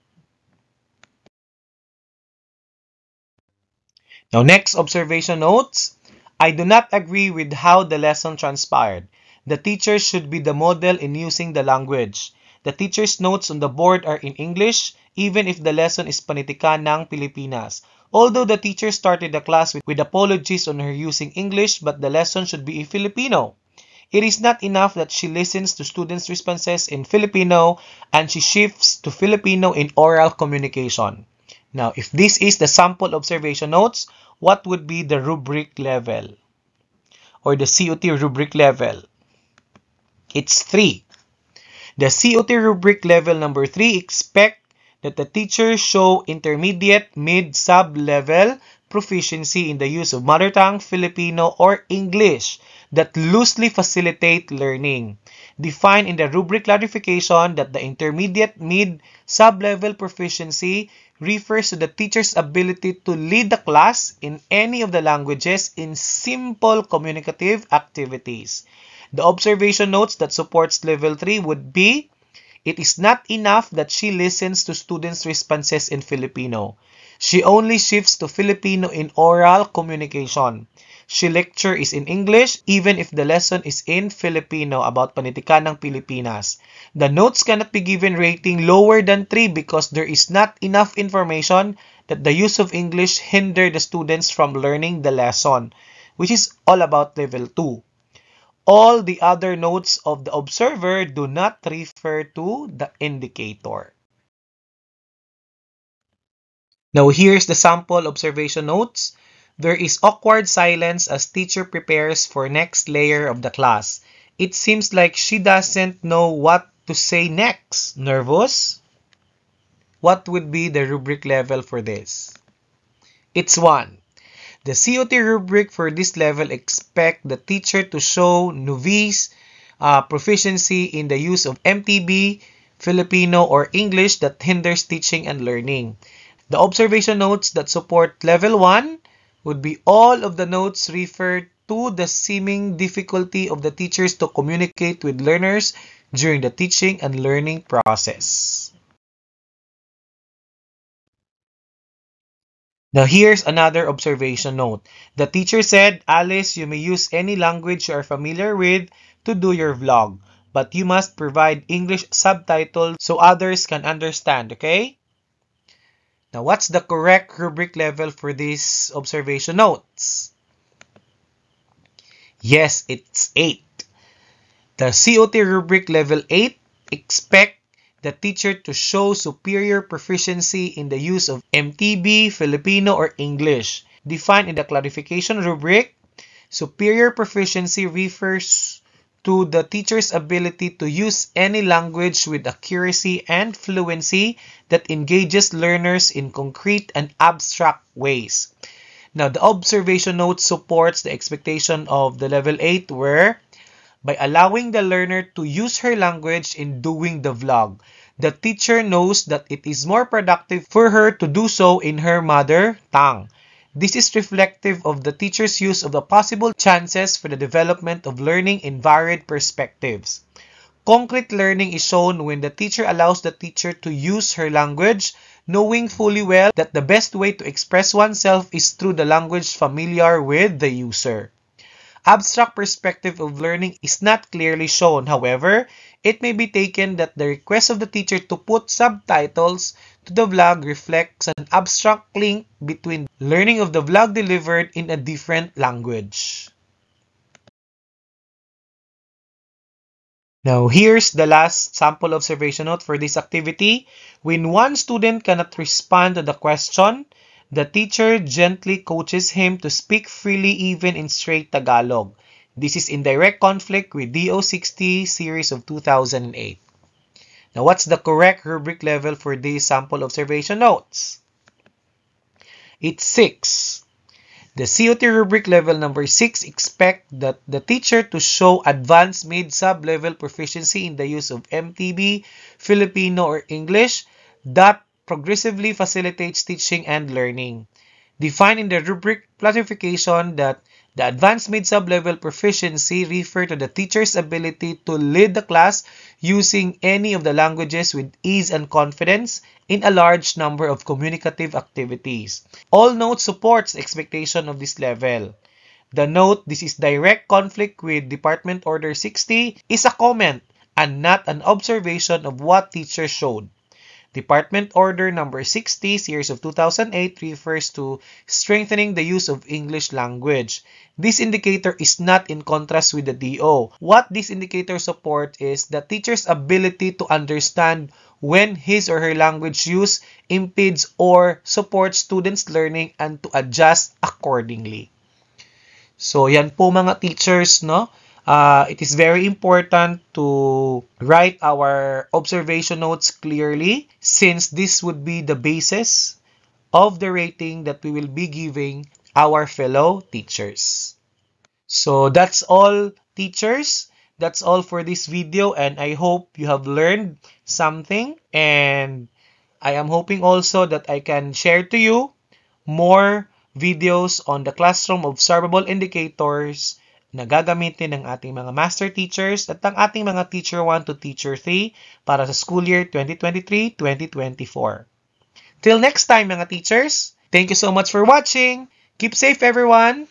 Now next observation notes. I do not agree with how the lesson transpired. The teacher should be the model in using the language. The teacher's notes on the board are in English, even if the lesson is panitikan ng Pilipinas. Although the teacher started the class with apologies on her using English, but the lesson should be in Filipino. It is not enough that she listens to students' responses in Filipino and she shifts to Filipino in oral communication. Now, if this is the sample observation notes, what would be the rubric level or the COT rubric level? It's 3. The COT rubric level number 3 expect that the teacher show intermediate, mid, sub-level proficiency in the use of mother tongue, Filipino, or English that loosely facilitate learning. Define in the rubric clarification that the intermediate, mid, sub-level proficiency refers to the teacher's ability to lead the class in any of the languages in simple communicative activities. The observation notes that supports level 3 would be, it is not enough that she listens to students' responses in Filipino. She only shifts to Filipino in oral communication. She lecture is in English even if the lesson is in Filipino about panitikan ng Pilipinas. The notes cannot be given rating lower than 3 because there is not enough information that the use of English hinder the students from learning the lesson, which is all about level 2. All the other notes of the observer do not refer to the indicator. Now here's the sample observation notes. There is awkward silence as teacher prepares for next layer of the class. It seems like she doesn't know what to say next. Nervous? What would be the rubric level for this? It's 1. The COT rubric for this level expect the teacher to show novice proficiency in the use of MTB, Filipino, or English that hinders teaching and learning. The observation notes that support level 1 would be all of the notes refer to the seeming difficulty of the teachers to communicate with learners during the teaching and learning process. Now here's another observation note. The teacher said, Alice, you may use any language you are familiar with to do your vlog, but you must provide English subtitles so others can understand, okay? Now what's the correct rubric level for these observation notes? Yes, it's 8. The COT rubric level 8 expect the teacher to show superior proficiency in the use of MTB, Filipino, or English. Defined in the clarification rubric, superior proficiency refers to the teacher's ability to use any language with accuracy and fluency that engages learners in concrete and abstract ways. Now, the observation note supports the expectation of the level 8 where, by allowing the learner to use her language in doing the vlog, the teacher knows that it is more productive for her to do so in her mother tongue. This is reflective of the teacher's use of the possible chances for the development of learning in varied perspectives. Concrete learning is shown when the teacher allows the teacher to use her language, knowing fully well that the best way to express oneself is through the language familiar with the user. Abstract perspective of learning is not clearly shown. However, it may be taken that the request of the teacher to put subtitles to the vlog reflects an abstract link between learning of the vlog delivered in a different language. Now, here's the last sample observation note for this activity. When one student cannot respond to the question, the teacher gently coaches him to speak freely even in straight Tagalog. This is in direct conflict with DO60 series of 2008. Now, what's the correct rubric level for these sample observation notes? It's 6. The COT rubric level number 6 expect that the teacher to show advanced mid-sub-level proficiency in the use of MTB, Filipino, or English that progressively facilitates teaching and learning. Define in the rubric classification that the advanced mid-sub-level proficiency refer to the teacher's ability to lead the class using any of the languages with ease and confidence in a large number of communicative activities. All notes supports the expectation of this level. The note, this is direct conflict with Department Order 60, is a comment and not an observation of what teacher showed. Department Order number 60, series of 2008, refers to strengthening the use of English language. This indicator is not in contrast with the DO. What this indicator supports is the teacher's ability to understand when his or her language use impedes or supports students' learning and to adjust accordingly. So, yan po mga teachers, no? It is very important to write our observation notes clearly since this would be the basis of the rating that we will be giving our fellow teachers. So that's all, teachers. That's all for this video, and I hope you have learned something, and I am hoping also that I can share to you more videos on the classroom observable indicators na gagamitin ng ating mga master teachers at ng ating mga teacher 1 to teacher 3 para sa school year 2023-2024. Till next time mga teachers, thank you so much for watching. Keep safe everyone.